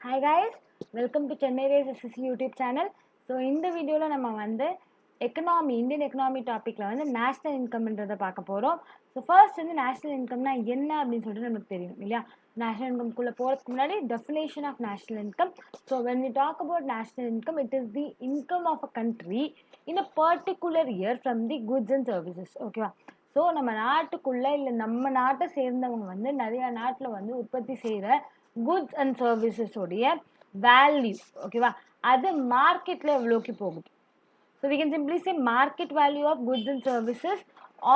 Hi guys, welcome to Chennai Race SSC YouTube channel. So இந்த வீடியோவில் நம்ம வந்து இந்தியன் எக்கனாமி டாப்பிக்கில் வந்து நேஷ்னல் இன்கம்ன்றதை பார்க்க போகிறோம். ஸோ ஃபர்ஸ்ட் வந்து நேஷ்னல் இன்கம்னா என்ன அப்படின்னு சொல்லிட்டு நமக்கு தெரியும் இல்லையா. நேஷ்னல் இன்கம்குள்ளே போகிறதுக்கு முன்னாடி definition of national income. So when we talk about national income, it is the income of a country in a particular year from the goods and services. ஓகேவா. ஸோ நம்ம நாட்டுக்குள்ளே இல்லை நம்ம நாட்டை சேர்ந்தவங்க வந்து நிறையா நாட்டில் வந்து உற்பத்தி செய்கிற குட்ஸ் அண்ட் சர்வீசஸோடைய வேல்யூ ஓகேவா, அது மார்க்கெட்டில் எவ்வளோக்கு போகுது. So we can simply say market value of goods and services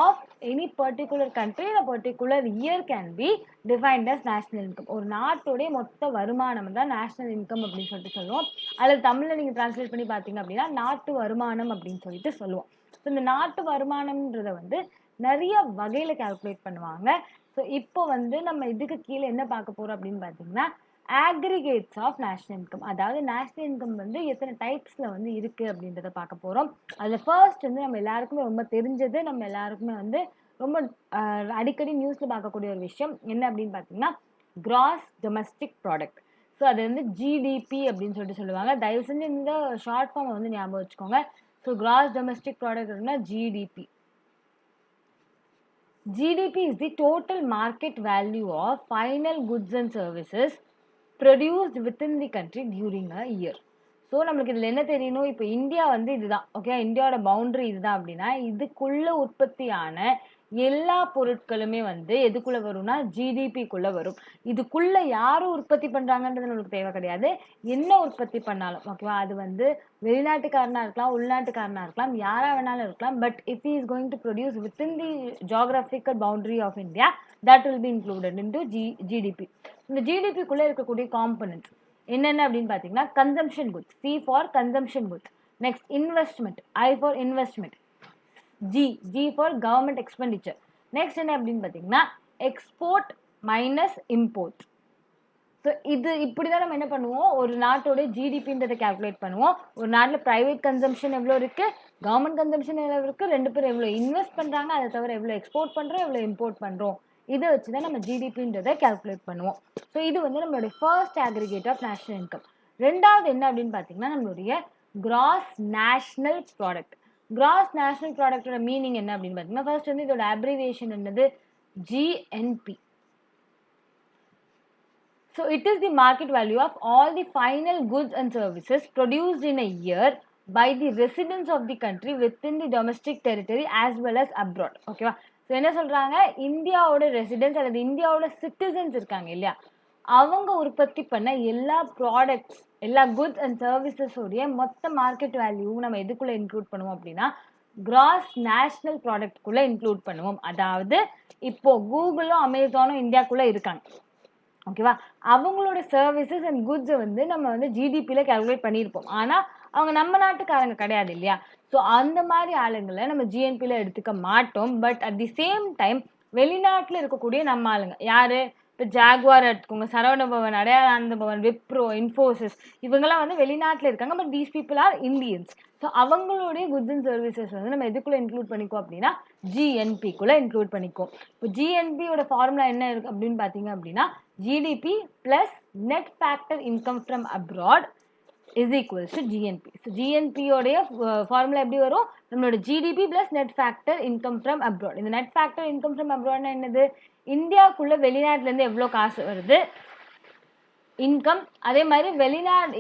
of any particular country in a particular year can be defined as national income. ஒரு நாட்டுடைய மொத்த வருமானம் தான் நேஷ்னல் இன்கம் அப்படின்னு சொல்லிட்டு சொல்லுவோம். அதில் தமிழில் நீங்கள் டிரான்ஸ்லேட் பண்ணி பார்த்தீங்க அப்படின்னா நாட்டு வருமானம் அப்படின்னு சொல்லிட்டு சொல்லுவோம். ஸோ இந்த நாட்டு வருமானம்ன்றதை வந்து நிறைய வகையில் கால்குலேட் பண்ணுவாங்க. ஸோ இப்போ வந்து நம்ம இதுக்கு கீழே என்ன பார்க்க போகிறோம் அப்படின்னு பார்த்தீங்கன்னா ஆக்ரிகேட்ஸ் ஆஃப் நேஷ்னல் இன்கம். அதாவது நேஷ்னல் இன்கம் வந்து எத்தனை டைப்ஸில் வந்து இருக்குது அப்படின்றத பார்க்க போகிறோம். அதில் ஃபர்ஸ்ட் வந்து நம்ம எல்லாருக்குமே ரொம்ப தெரிஞ்சது, நம்ம எல்லாருக்குமே வந்து ரொம்ப அடிக்கடி நியூஸில் பார்க்கக்கூடிய ஒரு விஷயம் என்ன அப்படின்னு பார்த்தீங்கன்னா கிராஸ் டொமஸ்டிக் ப்ராடக்ட். ஸோ அது வந்து ஜிடிபி அப்படின்னு சொல்லிட்டு சொல்லுவாங்க. தயவு செஞ்சு இந்த ஷார்ட் ஃபார்மை வந்து ஞாபகம் வச்சுக்கோங்க. ஸோ கிராஸ் டொமஸ்டிக் ப்ராடக்ட் அப்படின்னா GDP. GDP is the total market value of final goods and services produced within the country during a year. So நம்மளுக்கு இதில் என்ன தெரியணும், இப்போ இந்தியா வந்து இதுதான் ஓகே, இந்தியாவோட பவுண்டரி இதுதான் அப்படின்னா இதுக்குள்ளே உற்பத்தியான எல்லா பொருட்களுமே வந்து எதுக்குள்ளே வரும்னா ஜிடிபிக்குள்ளே வரும். இதுக்குள்ளே யாரும் உற்பத்தி பண்ணுறாங்கன்றது நம்மளுக்கு தேவை கிடையாது. என்ன உற்பத்தி பண்ணாலும் ஓகேவா, அது வந்து வெளிநாட்டுக்காரனாக இருக்கலாம், உள்நாட்டுக்காரனாக இருக்கலாம், யாராக வேணாலும் இருக்கலாம். But if he is going to produce within the geographical boundary of India, that will be included in to GDP. இந்த ஜிடிபிக்குள்ளே இருக்கக்கூடிய காம்பனன்ட்ஸ் என்னென்ன அப்படின்னு பார்த்தீங்கன்னா consumption goods, C for consumption goods. Next investment, I for investment, G for government expenditure. Next என்ன அப்படின்னு பார்த்தீங்கன்னா export minus import. So இது இப்படி தான் நம்ம என்ன பண்ணுவோம், ஒரு நாட்டோட ஜிடிபின்றதை கால்குலேட் பண்ணுவோம். ஒரு நாட்டில் ப்ரைவேட் கன்சம்ஷன் எவ்வளோ இருக்குது, கவர்மெண்ட் கன்சம்ஷன் எவ்வளோ இருக்குது, ரெண்டு பேரும் எவ்வளோ இன்வெஸ்ட் பண்ணுறாங்க, அதை தவிர எவ்வளோ எக்ஸ்போர்ட் பண்ணுறோம், எவ்வளோ இம்போர்ட் பண்ணுறோம், இதை வச்சு தான் நம்ம ஜிடிபின்றதை கால்குலேட் பண்ணுவோம். ஸோ இது வந்து நம்மளுடைய first aggregate of national income. ரெண்டாவது என்ன அப்படின்னு பார்த்தீங்கன்னா நம்மளுடைய gross national product. Gross national ப்ராடக்டோட மீனிங் என்ன அப்படின்னு பார்த்தீங்கன்னா ஃபர்ஸ்ட் வந்து இதோட அப்ரிவியேஷன் என்னது, GNP. So it is the market value of all the final goods and services produced in a year by the residents of the country within the domestic territory as well as abroad. ஓகேவா. So என்ன சொல்கிறாங்க, இந்தியாவோட residents அல்லது இந்தியாவோட citizens இருக்காங்க இல்லையா, அவங்க உற்பத்தி பண்ண எல்லா ப்ராடக்ட்ஸ், எல்லா குட்ஸ் அண்ட் சர்வீசஸோடைய மொத்த மார்க்கெட் வேல்யூவும் நம்ம எதுக்குள்ளே இன்க்ளூட் பண்ணுவோம் அப்படின்னா கிராஸ் நேஷ்னல் ப்ராடக்ட்குள்ளே இன்க்ளூட் பண்ணுவோம். அதாவது இப்போது கூகுளும் அமேசானும் இந்தியாவுக்குள்ளே இருக்காங்க ஓகேவா, அவங்களோட சர்வீசஸ் அண்ட் குட்ஸை வந்து நம்ம வந்து ஜிடிபியில் கால்குலேட் பண்ணியிருப்போம். ஆனால் அவங்க நம்ம நாட்டுக்காரங்க கிடையாது இல்லையா. ஸோ அந்த மாதிரி ஆளுங்களை நம்ம ஜிஎன்பியில் எடுத்துக்க மாட்டோம். But at the same time வெளிநாட்டில் இருக்கக்கூடிய நம்ம ஆளுங்க யார், இப்போ ஜாகுவார் எடுத்துக்கோங்க, சரவண பவன், அடையாள பவன், விப்ரோ, இன்ஃபோசிஸ், இவங்கெல்லாம் வந்து வெளிநாட்டில் இருக்காங்க. But these people are Indians. So அவங்களுடைய குட்ஸ் அண்ட் சர்வீசஸ் வந்து நம்ம எதுக்குள்ளே இன்க்ளூட் பண்ணிக்கோ அப்படின்னா ஜிஎன்பிக்குள்ளே இன்க்ளூட் பண்ணிக்கோம். இப்போ ஜிஎன்பியோட ஃபார்முலா என்ன இருக்குது அப்படின்னு பார்த்தீங்க அப்படின்னா GDP plus net factor income from abroad is equals to GNP. So ஜிஎன்பியோடைய ஃபார்முலா எப்படி வரும், நம்மளோட GDP plus net factor income from abroad. இந்த நெட் ஃபேக்டர் இன்கம் ஃப்ரம் அப்ராட்னா என்னது, இந்தியாவுக்குள்ளே வெளிநாட்டிலேருந்து எவ்வளோ காசு வருது இன்கம், அதே மாதிரி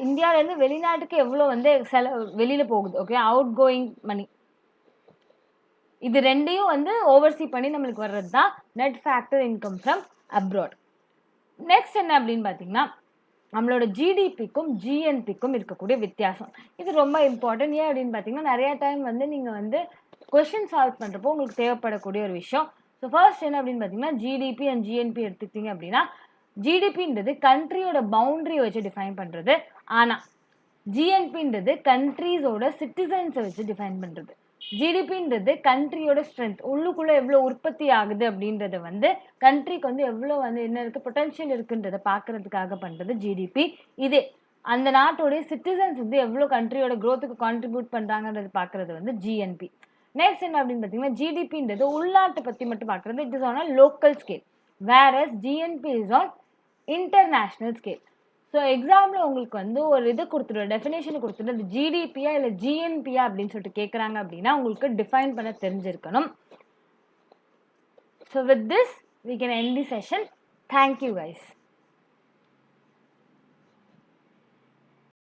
இந்தியாவிலேருந்து வெளிநாட்டுக்கு எவ்வளோ வந்து வெளியில் போகுது ஓகே, அவுட் கோயிங் மணி, இது ரெண்டையும் வந்து ஓவர்சி பண்ணி நம்மளுக்கு வர்றது தான் net factor income from abroad. Next என்ன அப்படின்னு பார்த்தீங்கன்னா நம்மளோட ஜிடிபிக்கும் ஜிஎன்பிக்கும் இருக்கக்கூடிய வித்தியாசம். இது ரொம்ப இம்பார்ட்டன்ட். ஏன் அப்படின்னு பார்த்தீங்கன்னா நிறையா டைம் வந்து நீங்கள் வந்து கொஷின் சால்வ் பண்ணுறப்போ உங்களுக்கு தேவைப்படக்கூடிய ஒரு விஷயம். ஸோ ஃபர்ஸ்ட் என்ன அப்படின்னு பார்த்தீங்கன்னா ஜிடிபி அண்ட் ஜிஎன்பி எடுத்துக்கிட்டிங்க அப்படின்னா ஜிடிபின்றது கண்ட்ரியோட பவுண்டரியை வச்சு டிஃபைன் பண்ணுறது, ஆனால் ஜிஎன்பின்றது கண்ட்ரீஸோட சிட்டிசன்ஸை வச்சு டிஃபைன் பண்ணுறது. ஜிடிபின்றது கண்ட்ரியோட ஸ்ட்ரென்த், உள்ளுக்குள்ளே எவ்வளோ உற்பத்தி ஆகுது அப்படின்றத வந்து கண்ட்ரிக்கு வந்து எவ்வளோ வந்து என்ன இருக்குது பொட்டன்ஷியல் இருக்குன்றதை பார்க்குறதுக்காக பண்ணுறது ஜிடிபி. இதே அந்த நாட்டோடைய சிட்டிசன்ஸ் வந்து எவ்வளோ கண்ட்ரியோட க்ரோத்துக்கு கான்ட்ரிபியூட் பண்ணுறாங்கன்றது பார்க்குறது வந்து ஜிஎன்பி. நெக்ஸ்ட் என்ன அப்படின்னு பார்த்தீங்கன்னா ஜிடிபின்றது உள்நாட்டை பற்றி மட்டும் பார்க்குறது, it is on a local scale, whereas GNP is on international scale. So எக்ஸாமில் உங்களுக்கு வந்து ஒரு இது கொடுத்துருவோம், டெஃபினேஷன் கொடுத்துட்டு அது ஜிடிபியா இல்லை ஜிஎன்பியா அப்படின்னு சொல்லிட்டு கேட்குறாங்க அப்படின்னா உங்களுக்கு டிஃபைன் பண்ண தெரிஞ்சிருக்கணும். So with this we can end the session. Thank you guys.